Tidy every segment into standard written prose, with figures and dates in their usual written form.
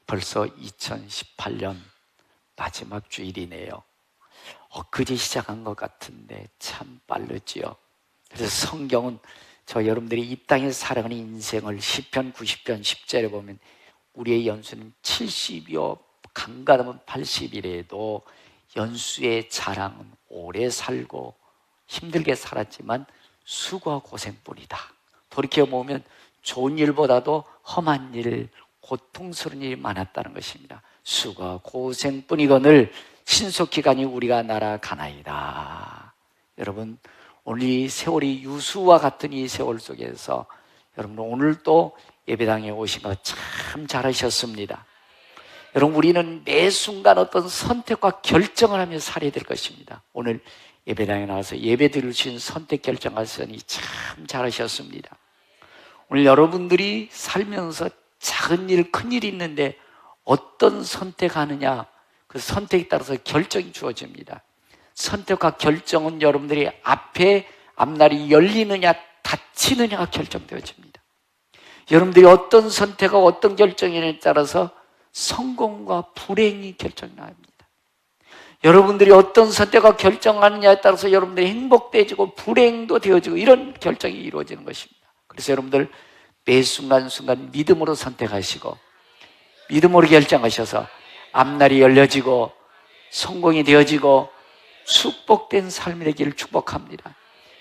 벌써 2018년 마지막 주일이네요. 그제 시작한 것 같은데 참 빠르지요. 그래서 성경은 저 여러분들이 이 땅에 살아가는 인생을 시편 90편 10절에 보면 우리의 연수는 70이요 강가하면 80이래도 연수의 자랑은 오래 살고 힘들게 살았지만 수고와 고생뿐이다. 돌이켜보면 좋은 일보다도 험한 일, 고통스러운 일이 많았다는 것입니다. 수고와 고생뿐이거늘 신속기간이 우리가 날아가나이다. 여러분, 오늘 이 세월이 유수와 같은 이 세월 속에서 여러분 오늘 또 예배당에 오신 거 참 잘하셨습니다. 여러분, 우리는 매 순간 어떤 선택과 결정을 하며 살아야 될 것입니다. 오늘 예배당에 나와서 예배 드리신 선택 결정하시니 참 잘하셨습니다. 오늘 여러분들이 살면서 작은 일, 큰 일이 있는데 어떤 선택하느냐, 그 선택에 따라서 결정이 주어집니다. 선택과 결정은 여러분들이 앞날이 열리느냐 닫히느냐가 결정되어집니다. 여러분들이 어떤 선택하고 어떤 결정이냐에 따라서 성공과 불행이 결정납니다. 여러분들이 어떤 선택과 결정하느냐에 따라서 여러분들이 행복되어지고 불행도 되어지고 이런 결정이 이루어지는 것입니다. 그래서 여러분들 매 순간순간 믿음으로 선택하시고 믿음으로 결정하셔서 앞날이 열려지고 성공이 되어지고 축복된 삶이 되기를 축복합니다.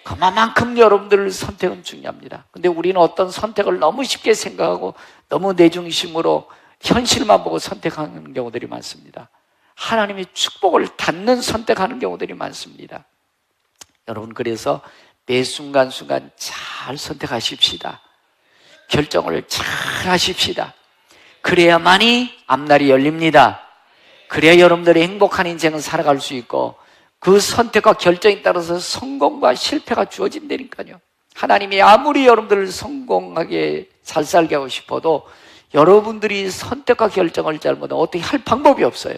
그만큼 여러분들 선택은 중요합니다. 근데 우리는 어떤 선택을 너무 쉽게 생각하고 너무 내 중심으로 현실만 보고 선택하는 경우들이 많습니다. 하나님의 축복을 닫는 선택하는 경우들이 많습니다. 여러분, 그래서 매 순간순간 잘 선택하십시다. 결정을 잘 하십시다. 그래야만이 앞날이 열립니다. 그래야 여러분들이 행복한 인생을 살아갈 수 있고 그 선택과 결정에 따라서 성공과 실패가 주어진다니까요. 하나님이 아무리 여러분들을 성공하게 잘 살게 하고 싶어도 여러분들이 선택과 결정을 잘못하면 어떻게 할 방법이 없어요.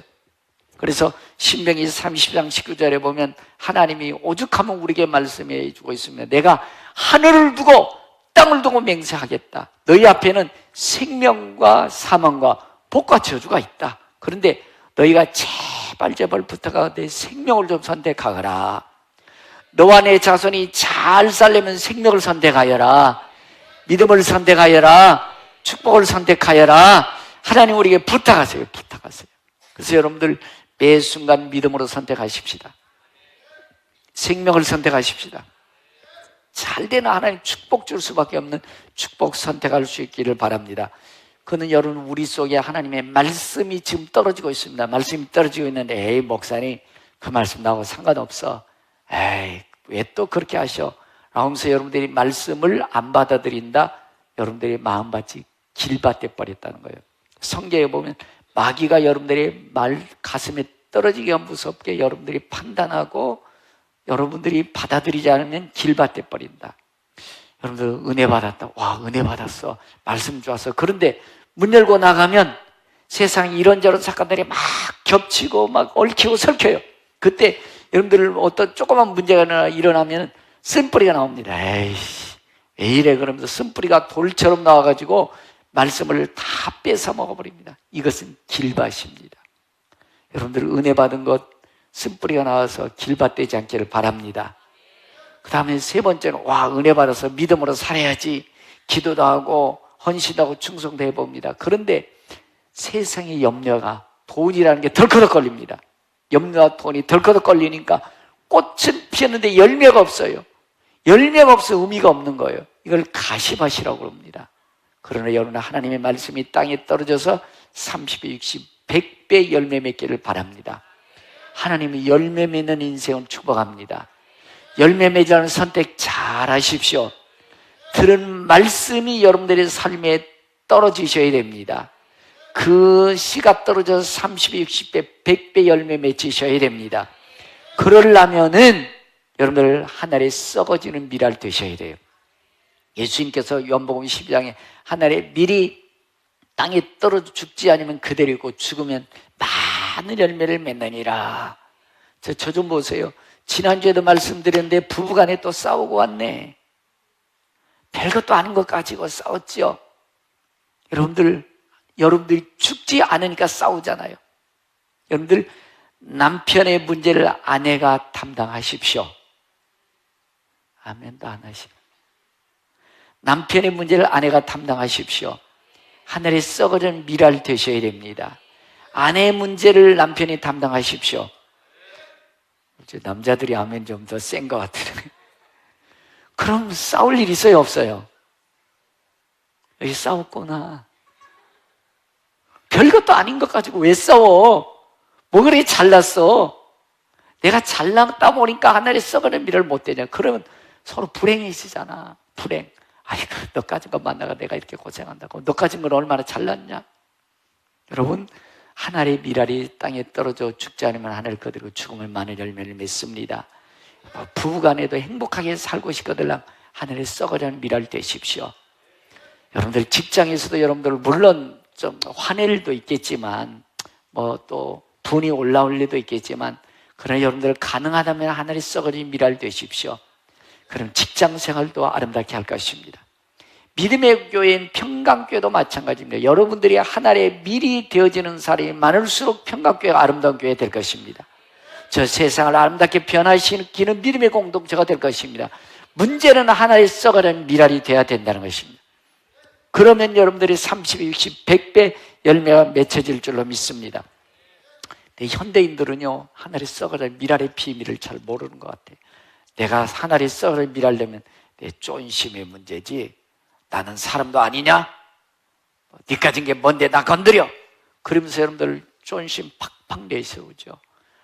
그래서 신명기 30장 19절에 보면 하나님이 오죽하면 우리에게 말씀해 주고 있습니다. 내가 하늘을 두고 땅을 두고 맹세하겠다. 너희 앞에는 생명과 사망과 복과 저주가 있다. 그런데 너희가 제발 부탁하고 내 생명을 좀 선택하거라. 너와 내 자손이 잘 살려면 생명을 선택하여라. 믿음을 선택하여라. 축복을 선택하여라. 하나님 우리에게 부탁하세요. 그래서 여러분들 매 순간 믿음으로 선택하십시다. 생명을 선택하십시다. 잘되는 하나님 축복 줄 수밖에 없는 축복 선택할 수 있기를 바랍니다. 그는 여러분 우리 속에 하나님의 말씀이 지금 떨어지고 있습니다. 말씀이 떨어지고 있는데 에이 목사님 그 말씀 나하고 상관없어. 에이 왜 또 그렇게 하셔? 라면서 여러분들이 말씀을 안 받아들인다. 여러분들이 마음밭이 길밭에 버렸다는 거예요. 성경에 보면 마귀가 여러분들의 말 가슴에 떨어지기가 무섭게 여러분들이 판단하고 여러분들이 받아들이지 않으면 길밭에 버린다. 여러분들 은혜 받았다. 와, 은혜 받았어. 말씀 좋았어. 그런데 문 열고 나가면 세상에 이런저런 사건들이 막 겹치고 막 얽히고 설켜요. 그때 여러분들 어떤 조그만 문제가 일어나면 쓴뿌리가 나옵니다. 에이씨, 왜 이래? 그러면서 쓴뿌리가 돌처럼 나와가지고 말씀을 다 뺏어 먹어버립니다. 이것은 길밭입니다. 여러분들 은혜 받은 것 쓴뿌리가 나와서 길밭 되지 않기를 바랍니다. 그 다음에 세 번째는 은혜 받아서 믿음으로 살아야지. 기도도 하고 헌신도 하고 충성도 해봅니다. 그런데 세상의 염려가 돈이라는 게 덜커덕 걸립니다. 염려와 돈이 덜커덕 걸리니까 꽃은 피었는데 열매가 없어요. 열매가 없어 의미가 없는 거예요. 이걸 가시밭이라고 그럽니다. 그러나 여러분 하나님의 말씀이 땅에 떨어져서 30배, 60, 100배 열매 맺기를 바랍니다. 하나님이 열매 맺는 인생을 축복합니다. 열매 맺으라는 선택 잘 하십시오. 들은 말씀이 여러분들의 삶에 떨어지셔야 됩니다. 그 씨가 떨어져서 30배, 60배, 100배 열매 맺으셔야 됩니다. 그러려면은 여러분들 하늘에 썩어지는 밀알 되셔야 돼요. 예수님께서 요한복음 12장에 하늘에 밀이 땅에 떨어져 죽지 않으면 그대로고 죽으면 많은 열매를 맺느니라. 저 좀 보세요. 지난주에도 말씀드렸는데 부부간에 또 싸우고 왔네. 별것도 아닌 것 가지고 싸웠죠. 여러분들 여러분들이 죽지 않으니까 싸우잖아요. 여러분들 남편의 문제를 아내가 담당하십시오. 아멘도 안 하시고. 남편의 문제를 아내가 담당하십시오. 하늘에 썩어진 미랄 되셔야 됩니다. 아내의 문제를 남편이 담당하십시오. 남자들이 아멘 좀 더 센 것 같아요. 그럼 싸울 일 있어요, 없어요? 여기 싸웠구나. 별것도 아닌 것 가지고 왜 싸워? 뭐 그렇게 잘났어? 내가 잘났다 보니까 하늘에 썩어진 미랄 못 되냐? 그러면 서로 불행해지잖아. 불행. 아이고, 너 가진 것 만나가 내가 이렇게 고생한다고. 너 가진 건 얼마나 잘났냐? 여러분, 하늘의 미랄이 땅에 떨어져 죽지 않으면 하늘 거두고 죽음을 많은 열매를 맺습니다. 부부간에도 행복하게 살고 싶거든 하늘에 썩어진 미랄 되십시오. 여러분들 직장에서도 여러분들 물론 좀 화낼 일도 있겠지만 또 분이 올라올 일도 있겠지만 그러나 여러분들 가능하다면 하늘에 썩어진 미랄 되십시오. 그럼 직장 생활도 아름답게 할 것입니다. 믿음의 교회인 평강교회도 마찬가지입니다. 여러분들이 하늘에 밀이 되어지는 사람이 많을수록 평강교회가 아름다운 교회가 될 것입니다. 저 세상을 아름답게 변화시키는 믿음의 공동체가 될 것입니다. 문제는 하나의 썩어진 미랄이 되어야 된다는 것입니다. 그러면 여러분들이 30, 60, 100배 열매가 맺혀질 줄로 믿습니다. 근데 현대인들은요, 하늘에 썩어진 미랄의 비밀을 잘 모르는 것 같아요. 내가 하늘에 썩어진 미랄 되면 내 쫀심의 문제지 나는 사람도 아니냐? 네 가진 게 뭔데 나 건드려? 그러면서 여러분들 쫀심 팍팍 내세우죠.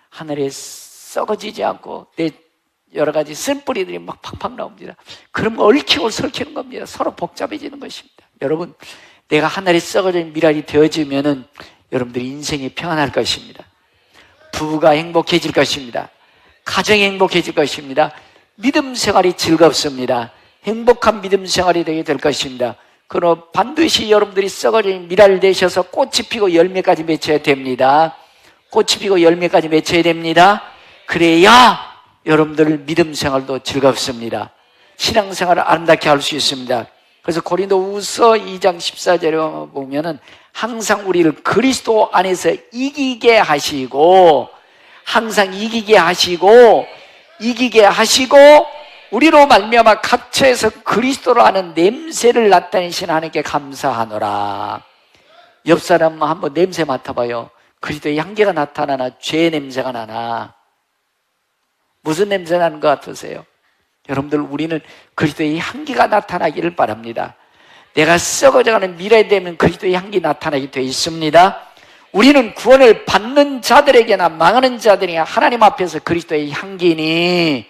하늘에 썩어지지 않고 내 여러 가지 쓴뿌리들이 막 팍팍 나옵니다. 그러면 얽히고 설키는 겁니다. 서로 복잡해지는 것입니다. 여러분, 내가 하늘에 썩어진 미랄이 되어지면은 여러분들이 인생이 평안할 것입니다. 부부가 행복해질 것입니다. 가정이 행복해질 것입니다. 믿음 생활이 즐겁습니다. 행복한 믿음 생활이 되게 될 것입니다. 그럼 반드시 여러분들이 썩어진 미랄 되셔서 꽃이 피고 열매까지 맺혀야 됩니다. 꽃이 피고 열매까지 맺혀야 됩니다. 그래야 여러분들 믿음 생활도 즐겁습니다. 신앙생활을 아름답게 할 수 있습니다. 그래서 고린도후서 2장 14절에 보면은 항상 우리를 그리스도 안에서 이기게 하시고 항상 이기게 하시고 우리로 말미암아 각처에서 그리스도로 하는 냄새를 나타내신 하나님께 감사하노라. 옆 사람 한번 냄새 맡아봐요. 그리스도의 향기가 나타나나 죄의 냄새가 나나? 무슨 냄새 나는 것 같으세요? 여러분들, 우리는 그리스도의 향기가 나타나기를 바랍니다. 내가 썩어져가는 미래에 되면 그리스도의 향기 나타나게 되어 있습니다. 우리는 구원을 받는 자들에게나 망하는 자들에게 하나님 앞에서 그리스도의 향기니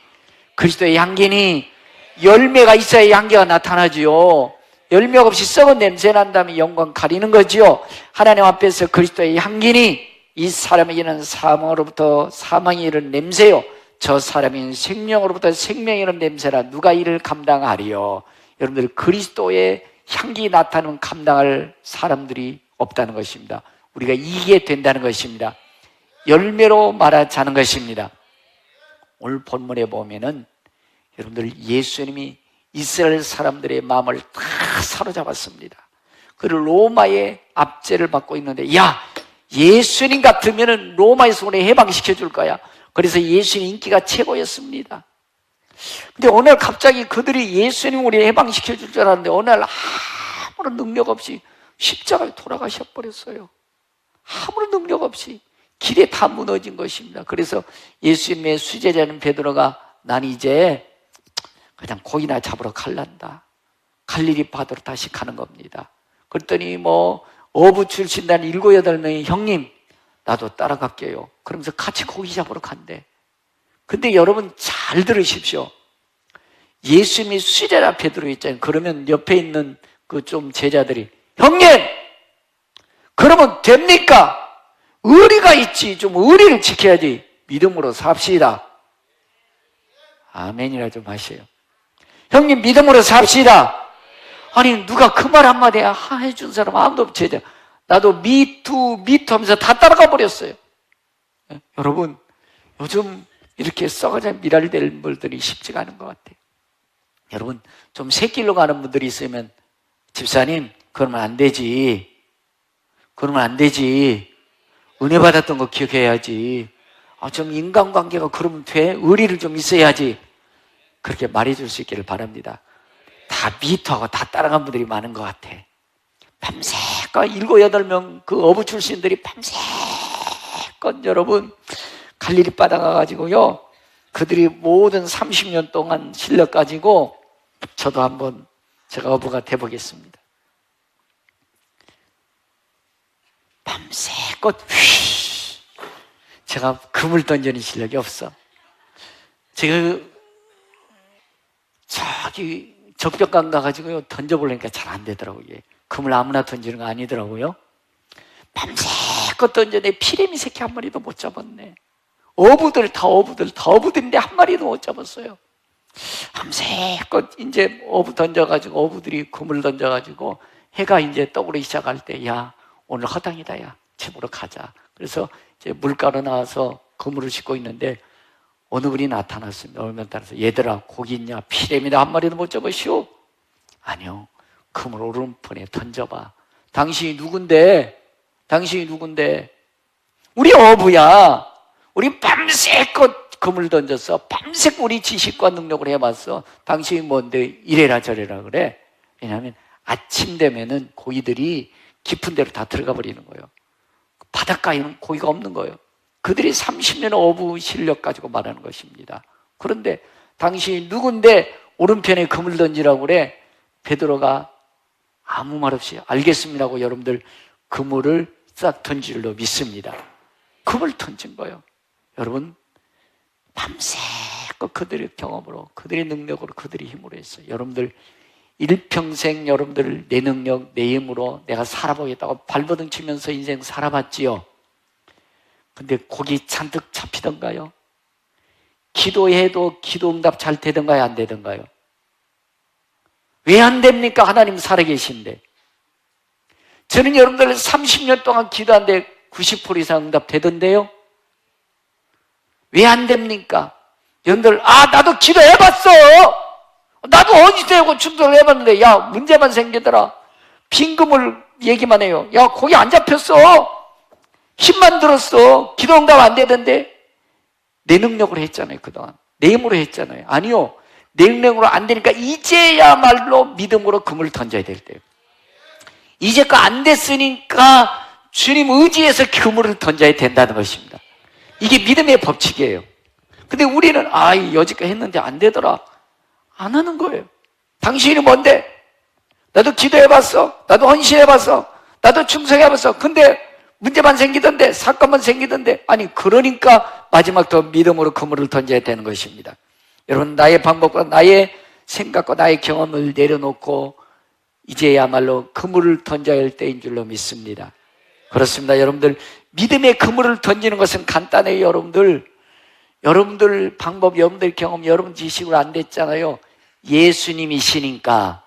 열매가 있어야 향기가 나타나지요. 열매가 없이 썩은 냄새 난다면 영광 가리는 거지요. 하나님 앞에서 그리스도의 향기니 이 사람에게는 사망으로부터 사망이 이른 냄새요, 저 사람인 생명으로부터 생명이 이른 냄새라 누가 이를 감당하리요. 여러분들, 그리스도의 향기 나타나는 감당할 사람들이 없다는 것입니다. 우리가 이기게 된다는 것입니다. 열매로 말하자는 것입니다. 오늘 본문에 보면은 여러분들, 예수님이 이스라엘 사람들의 마음을 다 사로잡았습니다. 그리고 로마의 압제를 받고 있는데, 야, 예수님 같으면은 로마에서 우리 해방시켜 줄 거야. 그래서 예수님 인기가 최고였습니다. 근데 오늘 갑자기 그들이 예수님 우리 해방시켜 줄 줄 알았는데 오늘 아무런 능력 없이 십자가에 돌아가셔 버렸어요. 아무런 능력 없이 길에 다 무너진 것입니다. 그래서 예수님의 수제자는 베드로가 난 이제 그냥 고기나 잡으러 갈란다. 갈릴리 바다로 다시 가는 겁니다. 그랬더니 어부 출신단 7, 8명이 형님 나도 따라갈게요. 그러면서 같이 고기 잡으러 간대. 근데 여러분 잘 들으십시오. 예수님이 수제자 베드로 있잖아요. 그러면 옆에 있는 그 좀 제자들이 형님! 그러면 됩니까? 의리가 있지. 좀 의리를 지켜야지. 믿음으로 삽시다. 아멘이라 좀 하세요. 형님 믿음으로 삽시다. 아니 누가 그 말 한마디 해준 사람 아무도 없지. 나도 미투 하면서 다 따라가 버렸어요. 여러분, 요즘 이렇게 썩어진 미랄 될 분들이 쉽지가 않은 것 같아요. 여러분, 좀 새길로 가는 분들이 있으면 집사님 그러면 안 되지. 그러면 안 되지. 은혜 받았던 거 기억해야지. 좀 인간관계가 그러면 돼? 의리를 좀 있어야지. 그렇게 말해줄 수 있기를 바랍니다. 다 미투하고 다 따라간 분들이 많은 것 같아. 밤새껏 7, 8명 그 어부 출신들이 밤새껏 여러분 갈릴리 바다 가가지고요, 그들이 모든 30년 동안 실력 가지고 저도 한번 제가 어부가 돼보겠습니다. 밤새껏 제가 금을 던지는 실력이 없어. 제가 저기 적벽강 가가지고요 던져보려니까 잘 안 되더라고요. 금을 아무나 던지는 거 아니더라고요. 밤새껏 던져내 피레미 새끼 한 마리도 못 잡았네. 어부들 다 어부들인데 한 마리도 못 잡았어요. 밤새껏 이제 어부 던져가지고 어부들이 금을 던져가지고 해가 이제 떠오르기 시작할 때, 야 오늘 허당이다, 야 집으로 가자. 그래서 이제 물가로 나와서 그물을 싣고 있는데 어느 분이 나타났습니다. 얼마 따라서 얘들아 고기 있냐? 피레미도 한 마리도 못 잡으시오? 아니요, 그물 오른편에 던져봐. 당신이 누군데? 우리 어부야. 우리 밤새껏 그물 던졌어. 밤새껏 우리 지식과 능력을 해봤어. 당신이 뭔데 이래라 저래라 그래? 왜냐하면 아침 되면은 고기들이 깊은 데로 다 들어가 버리는 거예요. 바닷가에는 고기가 없는 거예요. 그들이 30년 어부 실력 가지고 말하는 것입니다. 그런데 당신이 누군데 오른편에 금을 던지라고 그래? 베드로가 아무 말 없이 알겠습니다 하고 여러분들 그물을 싹 던질 줄로 믿습니다. 금을 던진 거예요. 여러분 밤새껏 그들의 경험으로, 그들의 능력으로, 그들의 힘으로 했어요. 여러분들 일평생 여러분들 내 능력, 내 힘으로 내가 살아보겠다고 발버둥 치면서 인생 살아봤지요. 근데 고기 잔뜩 잡히던가요? 기도해도 기도 응답 잘 되던가요? 안 되던가요? 왜 안 됩니까? 하나님 살아계신데. 저는 여러분들 30년 동안 기도하는데 90% 이상 응답 되던데요? 왜 안 됩니까? 여러분들 나도 기도해봤어. 나도 어디서 하고 충돌을 해봤는데 야 문제만 생기더라. 빈금을 얘기만 해요. 야 거기 안 잡혔어. 힘만 들었어. 기도 응답 안 되던데. 내 능력으로 했잖아요. 그동안 내 힘으로 했잖아요. 아니요, 내 능력으로 안 되니까 이제야말로 믿음으로 금을 던져야 될 때예요. 이제껏 안 됐으니까 주님 의지해서 그물을 던져야 된다는 것입니다. 이게 믿음의 법칙이에요. 근데 우리는 여지껏 했는데 안 되더라. 안 하는 거예요. 당신이 뭔데? 나도 기도해봤어. 나도 헌신해봤어. 나도 충성해봤어. 근데 문제만 생기던데, 사건만 생기던데. 아니 그러니까 마지막 더 믿음으로 그물을 던져야 되는 것입니다. 여러분 나의 방법과 나의 생각과 나의 경험을 내려놓고 이제야말로 그물을 던져야 할 때인 줄로 믿습니다. 그렇습니다. 여러분들 믿음의 그물을 던지는 것은 간단해요. 여러분들 방법, 여러분들 경험, 여러분 지식으로 안 됐잖아요. 예수님이시니까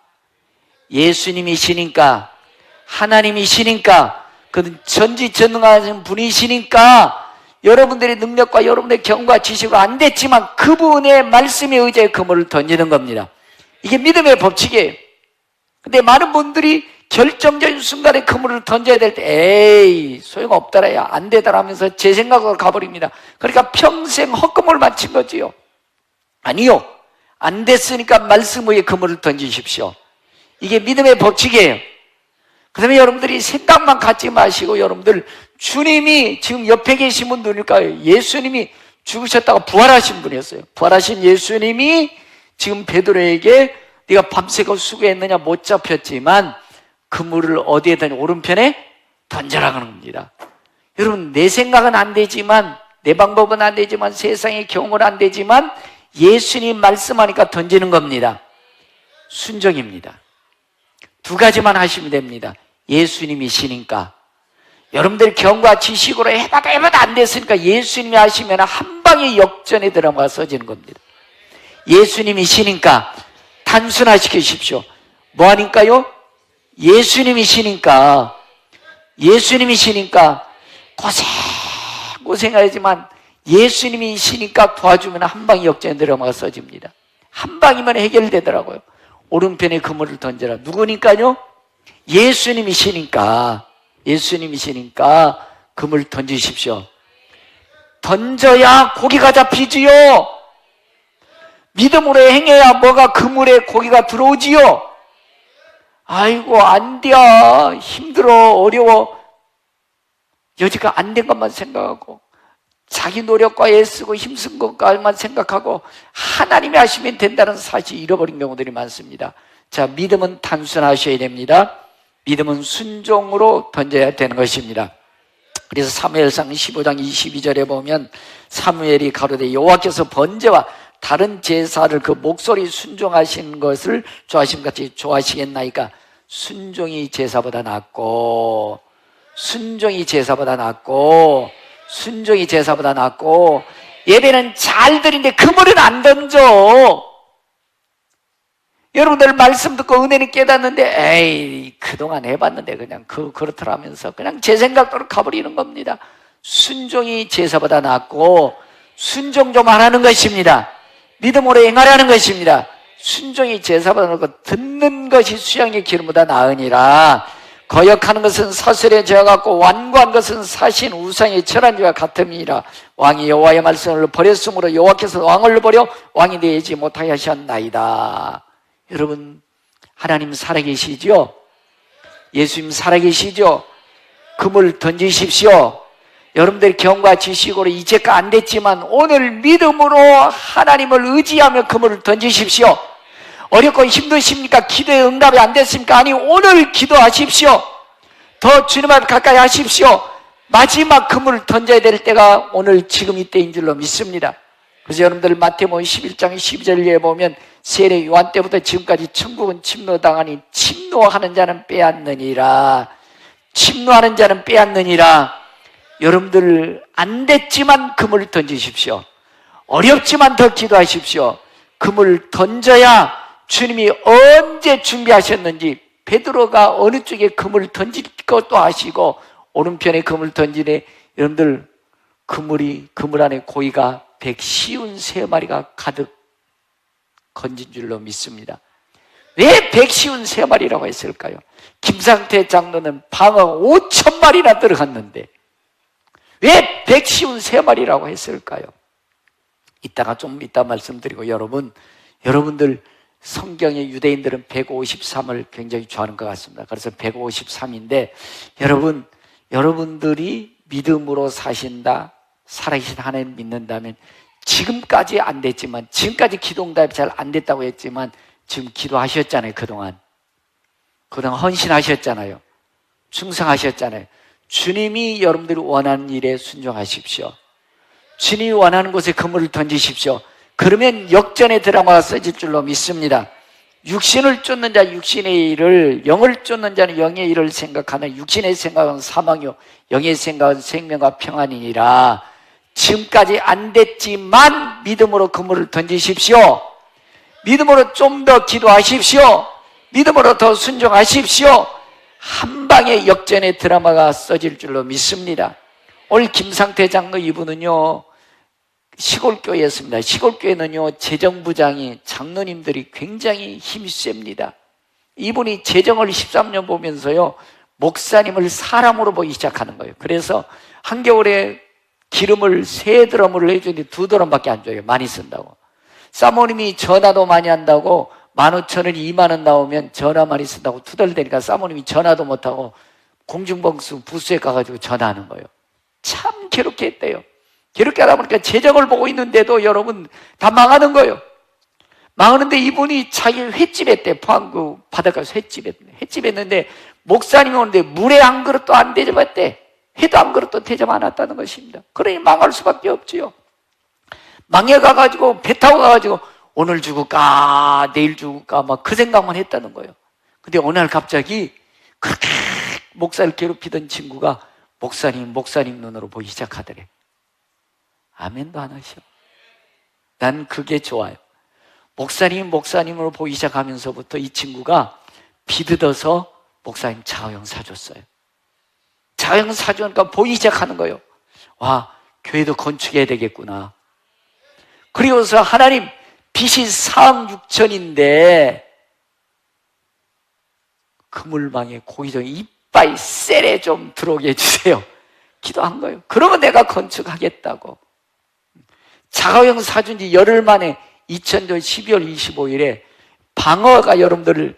하나님이시니까 그는 전지전능하신 분이시니까 여러분들의 능력과 여러분들의 경험과 지식으로 안 됐지만 그분의 말씀에 의지해 그물을 던지는 겁니다. 이게 믿음의 법칙이에요. 근데 많은 분들이 결정적인 순간에 그물을 던져야 될 때 에이 소용없더라, 야 안 되더라 하면서 제 생각으로 가버립니다. 그러니까 평생 헛금을 마친 거지요. 아니요, 안 됐으니까 말씀 위에 그물을 던지십시오. 이게 믿음의 법칙이에요. 그 다음에 여러분들이 생각만 갖지 마시고, 여러분들 주님이 지금 옆에 계신 분 누굴까요? 예수님이 죽으셨다가 부활하신 분이었어요. 부활하신 예수님이 지금 베드로에게 네가 밤새고 수고했느냐, 못 잡혔지만 그물을 어디에 던져? 오른편에 던져라 그런 겁니다. 여러분 내 생각은 안 되지만, 내 방법은 안 되지만, 세상의 경험은 안 되지만 예수님 말씀하니까 던지는 겁니다. 순종입니다. 두 가지만 하시면 됩니다. 예수님이시니까. 여러분들 경과 지식으로 해봐도 안 됐으니까 예수님이 하시면 한 방에 역전에 들어가 써지는 겁니다. 예수님이시니까 단순화시키십시오. 뭐 하니까요? 예수님이시니까 고생하지만 예수님이시니까 도와주면 한 방에 역전에 들어가 써집니다. 한 방이면 해결되더라고요. 오른편에 그물을 던져라. 누구니까요? 예수님이시니까. 예수님이시니까 그물 던지십시오. 던져야 고기가 잡히지요. 믿음으로 행해야 뭐가 그물에 고기가 들어오지요. 아이고 안 돼, 힘들어, 어려워, 여지가 안 된 것만 생각하고 자기 노력과 애쓰고 힘쓴 것까지만 생각하고 하나님이 하시면 된다는 사실을 잃어버린 경우들이 많습니다. 자, 믿음은 단순하셔야 됩니다. 믿음은 순종으로 던져야 되는 것입니다. 그래서 사무엘상 15장 22절에 보면 사무엘이 가로되 여호와께서 번제와 다른 제사를 그 목소리 순종하신 것을 좋아하심 같이 좋아하시겠나이까. 순종이 제사보다 낫고, 순종이 제사보다 낫고, 순종이 제사보다 낫고, 예배는 잘 드리는데 그물은 안 던져. 여러분들 말씀 듣고 은혜는 깨닫는데 에이 그동안 해봤는데 그냥 그렇더라면서 그냥 제 생각대로 가버리는 겁니다. 순종이 제사보다 낫고 순종 좀 하라는 것입니다. 믿음으로 행하라는 것입니다. 순종이 제사보다 낫고 듣는 것이 수양의 기름보다 나으니라. 거역하는 것은 사슬의 죄와 같고 완고한 것은 사신 우상의 철한 죄와 같음이니라. 왕이 여호와의 말씀을 버렸으므로 여호와께서 왕을 버려 왕이 되지 못하게 하셨나이다. 여러분, 하나님 살아계시죠? 예수님 살아계시죠? 그물 던지십시오. 여러분들이 경과 지식으로 이제가 안 됐지만 오늘 믿음으로 하나님을 의지하며 그물을 던지십시오. 어렵고 힘드십니까? 기도에 응답이 안 됐습니까? 아니, 오늘 기도하십시오. 더 주님 앞에 가까이 하십시오. 마지막 그물을 던져야 될 때가 오늘 지금 이때인 줄로 믿습니다. 그래서 여러분들 마태복음 11장 12절에 보면 세례 요한 때부터 지금까지 천국은 침노당하니 침노하는 자는 빼앗느니라. 침노하는 자는 빼앗느니라. 여러분들 안 됐지만 그물을 던지십시오. 어렵지만 더 기도하십시오. 그물을 던져야 주님이 언제 준비하셨는지, 베드로가 어느 쪽에 그물을 던질 것도 아시고 오른편에 그물을 던지네. 여러분들 그물 안에 고기가 153마리가 가득 건진 줄로 믿습니다. 왜 153마리라고 했을까요? 김상태 장로는 방어 5,000마리나 들어갔는데 왜 153마리라고 했을까요? 좀 이따 말씀드리고, 여러분들 성경의 유대인들은 153을 굉장히 좋아하는 것 같습니다. 그래서 153인데 여러분들이 믿음으로 사신다, 살아계신 하나님 믿는다면 지금까지 안 됐지만, 지금까지 기도 응답이 잘 안 됐다고 했지만 지금 기도하셨잖아요. 그동안 헌신하셨잖아요. 충성하셨잖아요. 주님이 여러분들이 원하는 일에 순종하십시오. 주님이 원하는 곳에 그물을 던지십시오. 그러면 역전의 드라마가 써질 줄로 믿습니다. 육신을 쫓는 자 육신의 일을, 영을 쫓는 자는 영의 일을 생각하는, 육신의 생각은 사망이요 영의 생각은 생명과 평안이니라. 지금까지 안 됐지만 믿음으로 그물을 던지십시오. 믿음으로 좀 더 기도하십시오. 믿음으로 더 순종하십시오. 한 방에 역전의 드라마가 써질 줄로 믿습니다. 오늘 김상태 장로 이분은요, 시골교회였습니다. 시골교회는요, 재정부장이, 장로님들이 굉장히 힘이 셉니다. 이분이 재정을 13년 보면서요, 목사님을 사람으로 보기 시작하는 거예요. 그래서 한겨울에 기름을 3드럼을 해주는데 2드럼밖에 안 줘요. 많이 쓴다고. 사모님이 전화도 많이 한다고 15,000원, 20,000원 나오면 전화 많이 쓴다고 투덜대니까 사모님이 전화도 못하고 공중봉수 부스에 가가지고 전화하는 거예요. 참 괴롭게 했대요. 괴롭게 하다 보니까 재정을 보고 있는데도 여러분 다 망하는 거예요. 망하는데 이분이 자기 횟집 했대. 포항구 바닷가에서 횟집 했는데 목사님이 오는데 물에 한 그릇도 안 대접했대. 회도 한 그릇도 대접 안 했다는 것입니다. 그러니 망할 수밖에 없지요. 망해가가지고 배 타고 가가지고 오늘 죽을까 내일 죽을까 막 그 생각만 했다는 거예요. 근데 어느 날 갑자기 그렇게 목사를 괴롭히던 친구가 목사님 눈으로 보기 시작하더래. 아멘도 안 하셔. 난 그게 좋아요. 목사님으로 보기 시작하면서부터 이 친구가 비뜯어서 목사님 자화형 사줬어요. 자화형 사주니까 보기 시작하는 거예요. 와, 교회도 건축해야 되겠구나. 그리고서 하나님, 빚이 4억 6천인데 그물망에 고기종이 이빠이 셀에 좀 들어오게 해주세요. 기도한 거예요. 그러면 내가 건축하겠다고. 자가용 사준 지 열흘 만에 2000년 12월 25일에 방어가 여러분들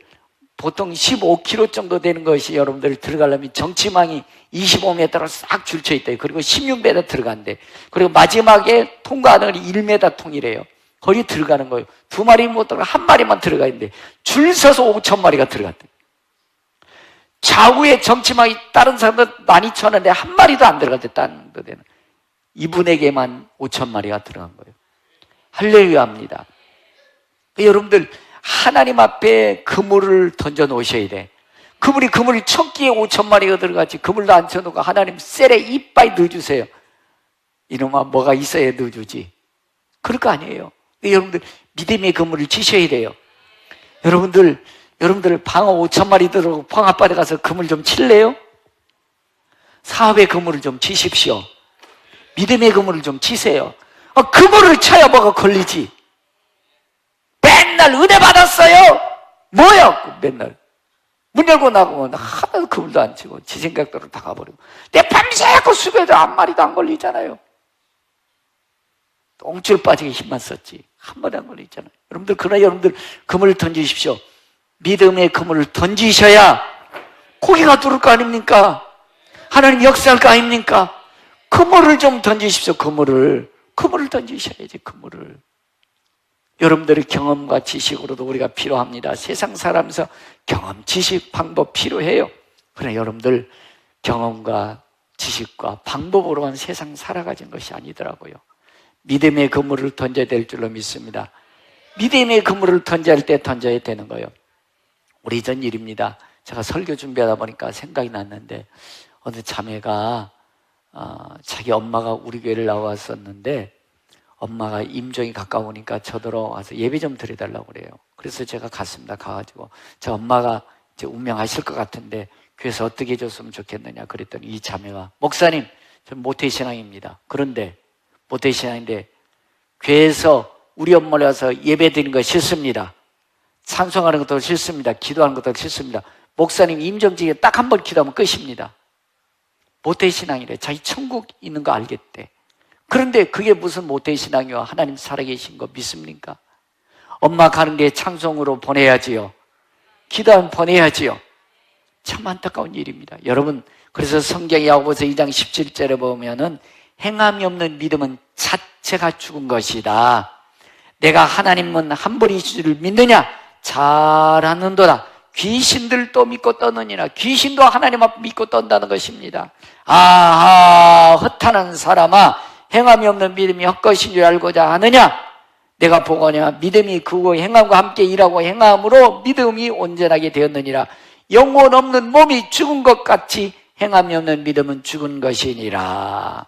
보통 15km 정도 되는 것이 여러분들 들어가려면 정치망이 25m로 싹 줄쳐 있대요. 그리고 16m 들어간대. 그리고 마지막에 통과하는 건 1m 통이래요. 거기 들어가는 거예요. 두 마리 못 들어가, 한 마리만 들어가 있는데 줄 서서 5천 마리가 들어갔대. 좌우에 정치망이 다른 사람들 많이 쳤는데 한 마리도 안 들어갔대. 다른 데는 이분에게만 5천 마리가 들어간 거예요. 할렐루야입니다. 여러분들 하나님 앞에 그물을 던져 놓으셔야 돼. 그물이 1000개에 5천 마리가 들어갔지. 그물도 안 쳐놓고 하나님 셀에 이빠이 넣어주세요. 이놈아 뭐가 있어야 넣어주지. 그럴 거 아니에요. 여러분들 믿음의 그물을 치셔야 돼요. 여러분들 방어 5천 마리 들어오고 방앗바에 가서 그물 좀 칠래요? 사업의 그물을 좀 치십시오. 믿음의 그물을 좀 치세요. 그물을 쳐야 뭐가 걸리지. 맨날 은혜 받았어요. 뭐야? 맨날 문 열고 나가면 하나도 그물도 안 치고 지 생각대로 다 가버리고 내 밤새고 수고해도 한 마리도 안 걸리잖아요. 똥줄 빠지게 힘만 썼지 한 마리 안 걸리잖아요. 여러분들 그러나 여러분들 그물을 던지십시오. 믿음의 그물을 던지셔야 고기가 들을 거 아닙니까? 하나님 역사할 거 아닙니까? 그물을 좀 던지십시오. 그물을 던지셔야지. 그물을. 여러분들의 경험과 지식으로도 우리가 필요합니다. 세상 살아면서 경험, 지식, 방법 필요해요. 그러나 여러분들 경험과 지식과 방법으로만 세상 살아가는 것이 아니더라고요. 믿음의 그물을 던져야 될 줄로 믿습니다. 믿음의 그물을 던져야 할 때 던져야 되는 거예요. 오래전 일입니다. 제가 설교 준비하다 보니까 생각이 났는데 어느 자매가 자기 엄마가 우리 교회를 나왔었는데 엄마가 임종이 가까우니까 저더러 와서 예배 좀 드려달라고 그래요. 그래서 제가 갔습니다. 가가지고 제 엄마가 이제 운명하실 것 같은데 교회에서 어떻게 해줬으면 좋겠느냐 그랬더니 이 자매가 목사님 전 모태신앙입니다. 그런데 모태신앙인데 교회에서 우리 엄마를 와서 예배 드리는 거 싫습니다. 찬송하는 것도 싫습니다. 기도하는 것도 싫습니다. 목사님 임종직에 딱 한 번 기도하면 끝입니다. 모태신앙이래. 자기 천국 있는 거 알겠대. 그런데 그게 무슨 모태신앙이요? 하나님 살아계신 거 믿습니까? 엄마 가는 게 찬송으로 보내야지요. 기도하면 보내야지요. 참 안타까운 일입니다. 여러분, 그래서 성경 야고보서 2장 17절에 보면은 행함이 없는 믿음은 자체가 죽은 것이다. 내가 하나님은 한 분이신 줄 믿느냐? 잘하는도다. 귀신들도 믿고 떠느니라. 귀신도 하나님 앞 믿고 떤다는 것입니다. 아하, 허탄한 사람아, 행함이 없는 믿음이 헛것인 줄 알고자 하느냐? 내가 보거냐 믿음이 그거 행함과 함께 일하고 행함으로 믿음이 온전하게 되었느니라. 영혼 없는 몸이 죽은 것 같이 행함이 없는 믿음은 죽은 것이니라.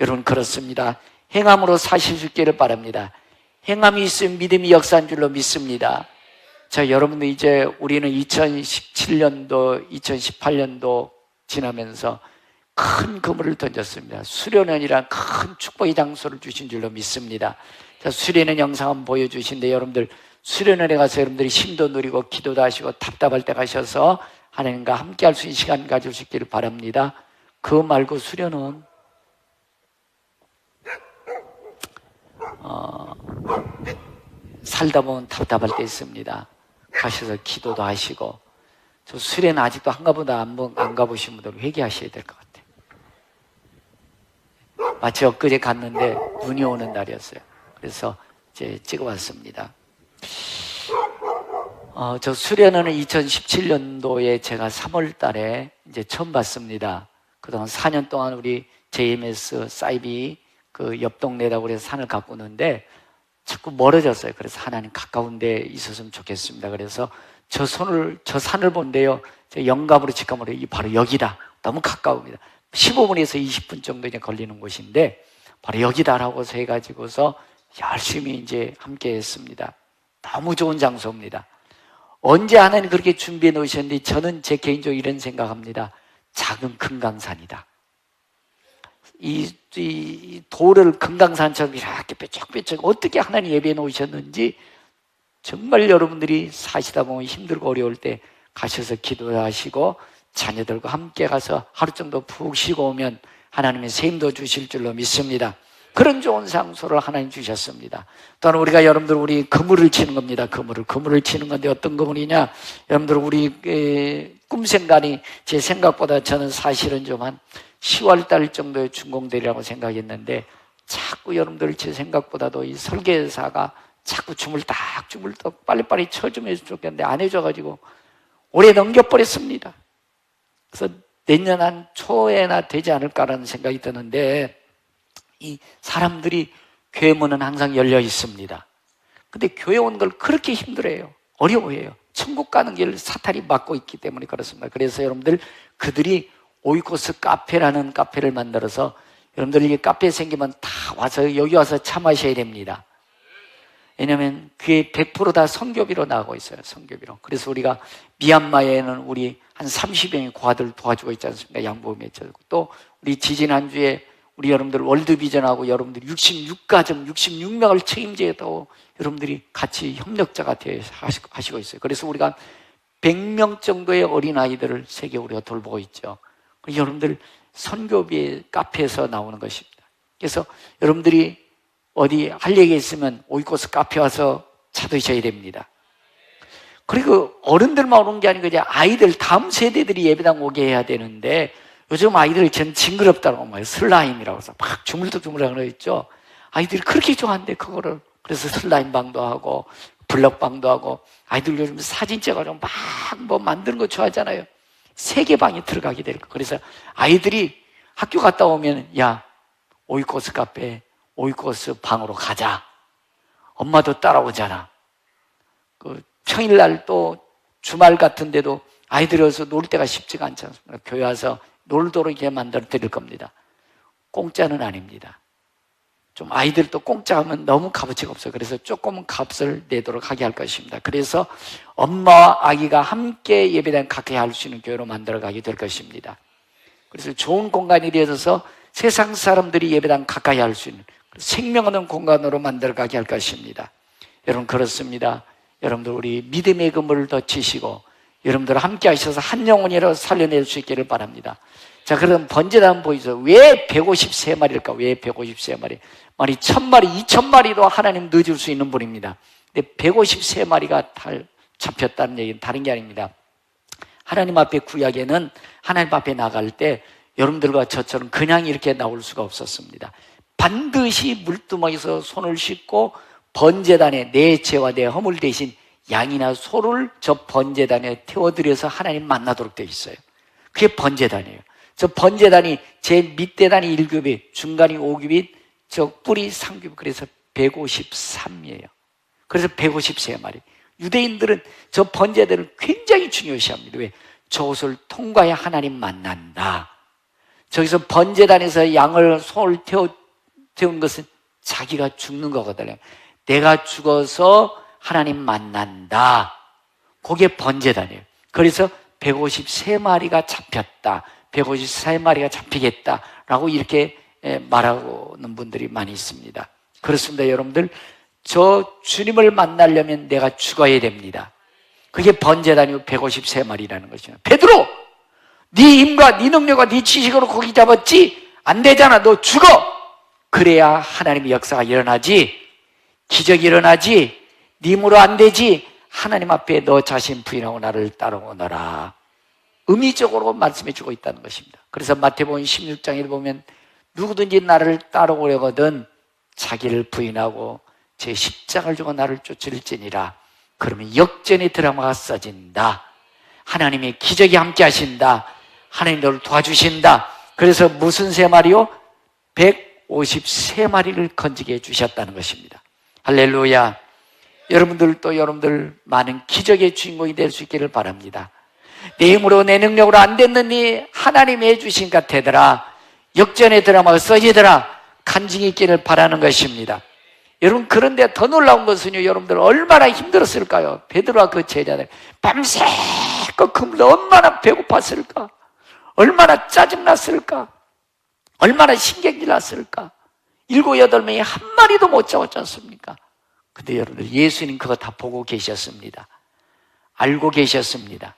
여러분 그렇습니다. 행함으로 사실 수 있기를 바랍니다. 행함이 있으면 믿음이 역사한 줄로 믿습니다. 자, 여러분들 이제 우리는 2017년도, 2018년도 지나면서 큰 그물을 던졌습니다. 수련원이란 큰 축복의 장소를 주신 줄로 믿습니다. 자, 수련원 영상 한번 보여주신데 여러분들 수련원에 가서 여러분들이 힘도 누리고 기도도 하시고 답답할 때 가셔서 하나님과 함께 할 수 있는 시간 가질 수 있기를 바랍니다. 그거 말고 수련원 살다 보면 답답할 때 있습니다. 가셔서 기도도 하시고. 저 수련 아직도 한가보다 안 가보신 분들 회개하셔야 될 것 같아요. 마치 엊그제 갔는데 눈이 오는 날이었어요. 그래서 이제 찍어봤습니다. 저 수련회는 2017년도에 제가 3월 달에 이제 처음 봤습니다. 그동안 4년 동안 우리 JMS 사이비 그 옆 동네라고 그래서 산을 가꾸는데 자꾸 멀어졌어요. 그래서 하나님 가까운 데 있었으면 좋겠습니다. 그래서 저 산을 본데요. 영감으로 직감으로 바로 여기다. 너무 가까웁니다. 15분에서 20분 정도 이제 걸리는 곳인데 바로 여기다라고 해가지고서 열심히 이제 함께 했습니다. 너무 좋은 장소입니다. 언제 하나님 그렇게 준비해 놓으셨는데 저는 제 개인적으로 이런 생각합니다. 작은 금강산이다. 이 돌을 금강산처럼 이렇게 뾰족뾰족 어떻게 하나님 예배해 놓으셨는지 정말 여러분들이 사시다 보면 힘들고 어려울 때 가셔서 기도하시고 자녀들과 함께 가서 하루 정도 푹 쉬고 오면 하나님의 샘도 주실 줄로 믿습니다. 그런 좋은 장소를 하나님 주셨습니다. 또한 우리가 여러분들 우리 그물을 치는 겁니다. 그물을 치는 건데 어떤 그물이냐? 여러분들 우리 꿈생관이 제 생각보다 저는 사실은 좀 한 10월 달 정도에 준공되리라고 생각했는데 자꾸 여러분들 제 생각보다도 이 설계사가 자꾸 주물떡 빨리빨리 쳐주면 좋겠는데 안 해줘가지고 올해 넘겨버렸습니다. 그래서 내년 한 초에나 되지 않을까라는 생각이 드는데 이 사람들이 교회 문은 항상 열려 있습니다. 근데 교회 오는 걸 그렇게 힘들어해요. 어려워해요. 천국 가는 길을 사탄이 막고 있기 때문에 그렇습니다. 그래서 여러분들 그들이 오이코스 카페라는 카페를 만들어서 여러분들 이게 카페 생기면 다 와서 여기 와서 차 마셔야 됩니다. 왜냐하면 그게 100% 다 선교비로 나가고 있어요. 선교비로. 그래서 우리가 미얀마에는 우리 한 30명의 고아들 도와주고 있지 않습니까? 양보에 맺혀고 또 우리 지지난주에 우리 여러분들 월드비전하고 여러분들 66가정 66명을 책임져도 여러분들이 같이 협력자가 되어 하시고 있어요. 그래서 우리가 100명 정도의 어린아이들을 세계 우리가 돌보고 있죠. 여러분들 선교비의 카페에서 나오는 것입니다. 그래서 여러분들이 어디 할 얘기 있으면 오이코스 카페 와서 차 드셔야 됩니다. 그리고 어른들만 오는 게 아니고 이제 아이들 다음 세대들이 예배당 오게 해야 되는데 요즘 아이들 전 징그럽다고 말해요. 슬라임이라고 해서 막 주물럭주물럭 그러죠. 아이들이 그렇게 좋아한대 그거를. 그래서 슬라임 방도 하고 블럭 방도 하고 아이들 요즘 사진 찍어가지고 막 뭐 만드는 거 좋아하잖아요. 세계방에 들어가게 될 거. 그래서 아이들이 학교 갔다 오면 야 오이코스 카페 오이코스 방으로 가자. 엄마도 따라오잖아. 그 평일날 또 주말 같은데도 아이들이 와서 놀 때가 쉽지가 않지 않습니까? 교회 와서 놀도록 이렇게 만들어 드릴 겁니다. 공짜는 아닙니다. 좀 아이들도 공짜 하면 너무 값어치가 없어요. 그래서 조금은 값을 내도록 하게 할 것입니다. 그래서 엄마와 아기가 함께 예배당 가까이 할 수 있는 교회로 만들어 가게 될 것입니다. 그래서 좋은 공간이 되어서 세상 사람들이 예배당 가까이 할 수 있는 생명 없는 공간으로 만들어 가게 할 것입니다. 여러분 그렇습니다. 여러분들 우리 믿음의 그물을 더 치시고 여러분들 함께 하셔서 한 영혼이라도 살려낼 수 있기를 바랍니다. 자, 그럼 번제단 한번 보이죠. 왜 153마리일까? 왜 153마리? 만약 1000마리, 2000마리도 하나님 넣어줄 수 있는 분입니다. 근데 153마리가 잡혔다는 얘기는 다른 게 아닙니다. 하나님 앞에 구약에는 하나님 앞에 나갈 때 여러분들과 저처럼 그냥 이렇게 나올 수가 없었습니다. 반드시 물두멍에서 손을 씻고 번제단에 내 죄와 내 허물 대신 양이나 소를 저 번제단에 태워드려서 하나님 만나도록 되어 있어요. 그게 번제단이에요. 저 번제단이 제 밑대단이 1규빗, 중간이 5규빗, 저 뿔이 3규빗, 그래서 153이에요. 그래서 153마리. 유대인들은 저 번제단을 굉장히 중요시합니다. 왜? 저것을 통과해 하나님 만난다. 저기서 번제단에서 양을 소를 태운 것은 자기가 죽는 거거든요. 내가 죽어서 하나님 만난다. 그게 번제단이에요. 그래서 153마리가 잡혔다. 153마리가 잡히겠다라고 이렇게 말하는 분들이 많이 있습니다. 그렇습니다. 여러분들 저 주님을 만나려면 내가 죽어야 됩니다. 그게 번제단이고 153마리라는 것이에요. 베드로! 네 힘과 네 능력과 네 지식으로 고기 잡았지? 안 되잖아. 너 죽어! 그래야 하나님의 역사가 일어나지. 기적이 일어나지. 네 힘으로 안 되지. 하나님 앞에 너 자신 부인하고 나를 따라오너라. 의미적으로 말씀해 주고 있다는 것입니다. 그래서 마태복음 16장에 보면 누구든지 나를 따라오려거든 자기를 부인하고 제 십자가를 주고 나를 쫓을지니라. 그러면 역전의 드라마가 써진다. 하나님의 기적이 함께 하신다. 하나님 너를 도와주신다. 그래서 무슨 세 마리요? 153마리를 건지게 해주셨다는 것입니다. 할렐루야. 여러분들도 여러분들 많은 기적의 주인공이 될 수 있기를 바랍니다. 내 힘으로 내 능력으로 안 됐느니 하나님이 해주시니까 되더라. 역전의 드라마가 써지더라. 간증이 있기를 바라는 것입니다. 여러분 그런데 더 놀라운 것은요, 여러분들 얼마나 힘들었을까요? 베드로와 그 제자들 밤새껏 굶으려 얼마나 배고팠을까? 얼마나 짜증났을까? 얼마나 신경질 났을까? 7, 8명이 한 마리도 못 잡았지 않습니까? 근데 여러분들 예수님 그거 다 보고 계셨습니다. 알고 계셨습니다.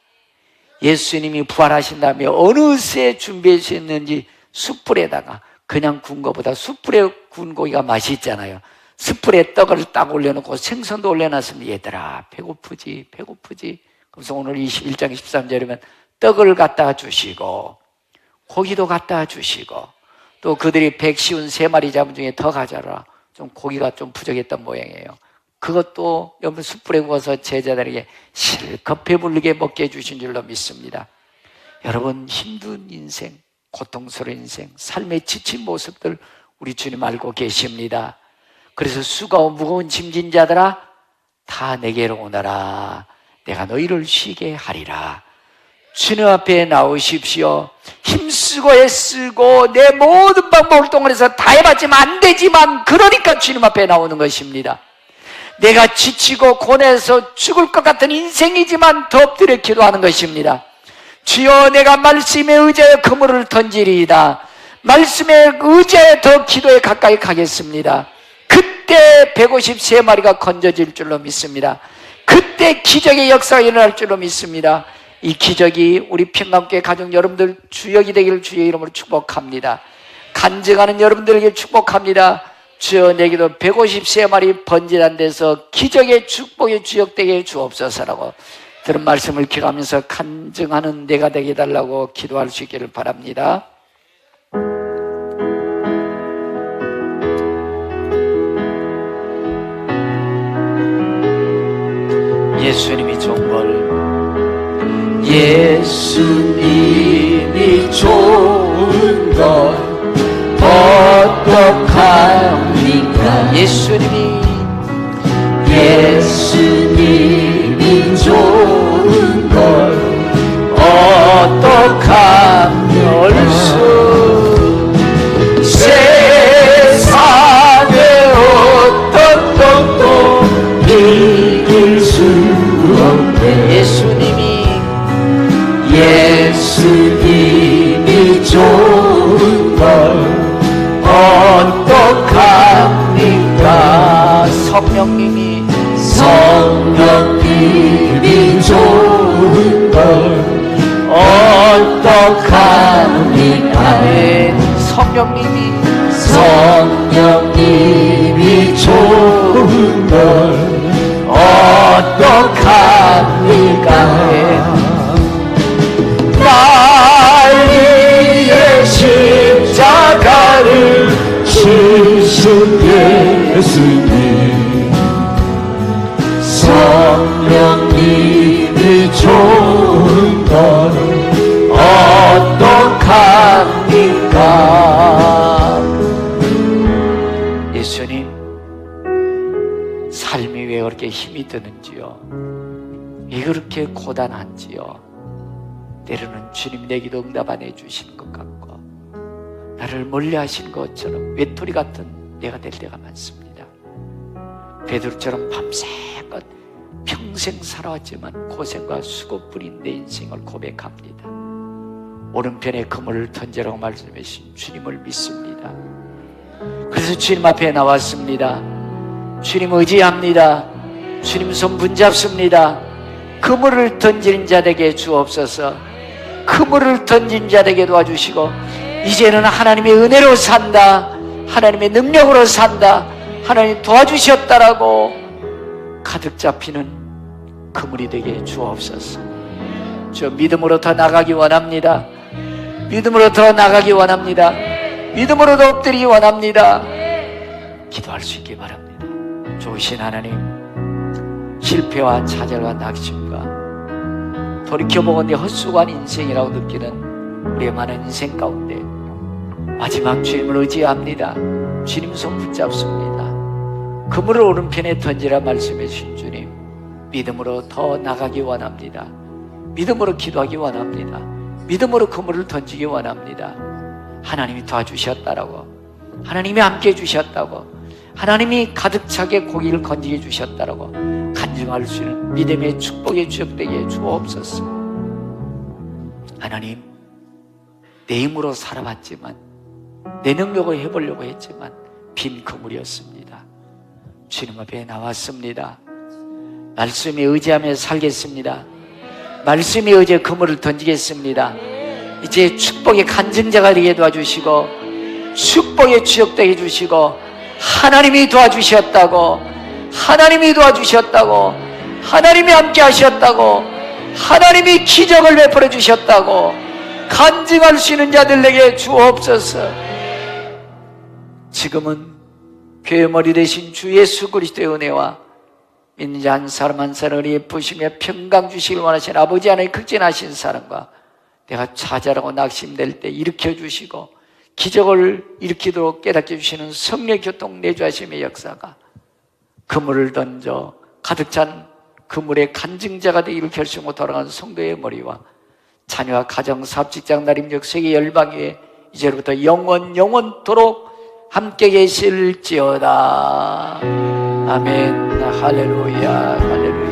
예수님이 부활하신 다음에 어느새 준비해 주셨는지 숯불에다가, 그냥 구운 것보다 숯불에 구운 고기가 맛이 있잖아요. 숯불에 떡을 딱 올려놓고 생선도 올려놨습니다. 얘들아 배고프지 배고프지. 그래서 오늘 21장 13절이면 떡을 갖다 주시고 고기도 갖다 주시고, 또 그들이 153마리 잡은 중에 더 가져라. 좀 고기가 좀 부족했던 모양이에요. 그것도 여러분 숯불에 구워서 제자들에게 실컷 배부르게 먹게 해주신 줄로 믿습니다. 여러분, 힘든 인생, 고통스러운 인생, 삶에 지친 모습들 우리 주님 알고 계십니다. 그래서 수고하고 무거운 짐진 자들아 다 내게로 오너라. 내가 너희를 쉬게 하리라. 주님 앞에 나오십시오. 힘쓰고 애쓰고 내 모든 방법을 동원해서 다 해봤지만 안 되지만, 그러니까 주님 앞에 나오는 것입니다. 내가 지치고 고뇌해서 죽을 것 같은 인생이지만 더 엎드려 기도하는 것입니다. 주여, 내가 말씀에 의지하여 그물을 던지리이다. 말씀에 의지하여 더 기도에 가까이 가겠습니다. 그때 153마리가 건져질 줄로 믿습니다. 그때 기적의 역사가 일어날 줄로 믿습니다. 이 기적이 우리 평강교회 가족 여러분들 주역이 되기를 주의 이름으로 축복합니다. 간증하는 여러분들에게 축복합니다. 주여, 내게도 153마리 번지는 데서 기적의 축복의 주역되게 주옵소서라고 들은 말씀을 기억하면서 간증하는 내가 되게 해달라고 기도할 수 있기를 바랍니다. 예수님이 좋은 걸, 예수님이 좋은 걸 어떡합니까? 예수님이 좋은 걸 어떡하면 세상에 어떤 것도 이길 수 없네. 예수님이 좋은 걸 어떡합니까? 성령님이 좋은 걸 어떡합니까? 성령님이 좋은 걸 어떡합니까? 날 위해 십자가를 지신 예수님, 성령님이 좋은 걸 어떡합니까? 예수님, 삶이 왜 그렇게 힘이 드는지요? 왜 그렇게 고단한지요? 때로는 주님 내 기도 응답 안 해주시는 것 같고, 나를 멀리하신 것처럼 외톨이 같은 내가 될 때가 많습니다. 베드로처럼 밤새껏 평생 살아왔지만 고생과 수고 뿌린 내 인생을 고백합니다. 오른편에 그물을 던지라고 말씀하신 주님을 믿습니다. 그래서 주님 앞에 나왔습니다. 주님 의지합니다. 주님 손 붙잡습니다. 그물을 던지는 자에게 주옵소서. 그물을 던진 자에게 도와주시고, 이제는 하나님의 은혜로 산다, 하나님의 능력으로 산다, 하나님 도와주셨다라고 가득 잡히는 그물이 되게 주옵소서. 저 믿음으로 더 나가기 원합니다. 믿음으로 더 나가기 원합니다. 믿음으로 더 엎드리기 원합니다. 기도할 수 있기 바랍니다. 좋으신 하나님, 실패와 좌절과 낙심과 돌이켜보건대 헛수고한 인생이라고 느끼는 우리의 많은 인생 가운데 마지막 주님을 의지합니다. 주님 손 붙잡습니다. 그물을 오른편에 던지라 말씀해 주신 주님, 믿음으로 더 나가기 원합니다. 믿음으로 기도하기 원합니다. 믿음으로 그물을 던지기 원합니다. 하나님이 도와주셨다라고, 하나님이 함께 해주셨다고, 하나님이 가득 차게 고기를 건지게 해주셨다라고 간증할 수 있는 믿음의 축복의 주역되게 주옵소서. 하나님, 내 힘으로 살아봤지만, 내 능력으로 해보려고 했지만 빈 그물이었습니다. 주님 앞에 나왔습니다. 말씀에 의지하며 살겠습니다. 말씀에 의지해 그물을 던지겠습니다. 이제 축복의 간증자가 되게 도와주시고 축복의 주역 되게 해주시고 하나님이 도와주셨다고, 하나님이 도와주셨다고, 하나님이 함께 하셨다고, 하나님이 기적을 베풀어 주셨다고 간증할 수 있는 자들에게 주옵소서. 지금은 교회 머리 대신 주 예수 그리스도의 은혜와 믿는 자 한 사람 한 사람을 예쁘시며 평강 주시길 원하시는 아버지 하나님 극진하신 사랑과 내가 좌절하고 낙심될 때 일으켜주시고 기적을 일으키도록 깨닫게 주시는 성령의 교통 내주하심의 역사가 그물을 던져 가득 찬 그물의 간증자가 되기를 결심하고 돌아간 성도의 머리와 자녀와 가정, 사업, 직장, 나림역, 세계 열방 위에 이제로부터 영원토록 함께 계실지어다. 아멘. 할렐루야, 할렐루야.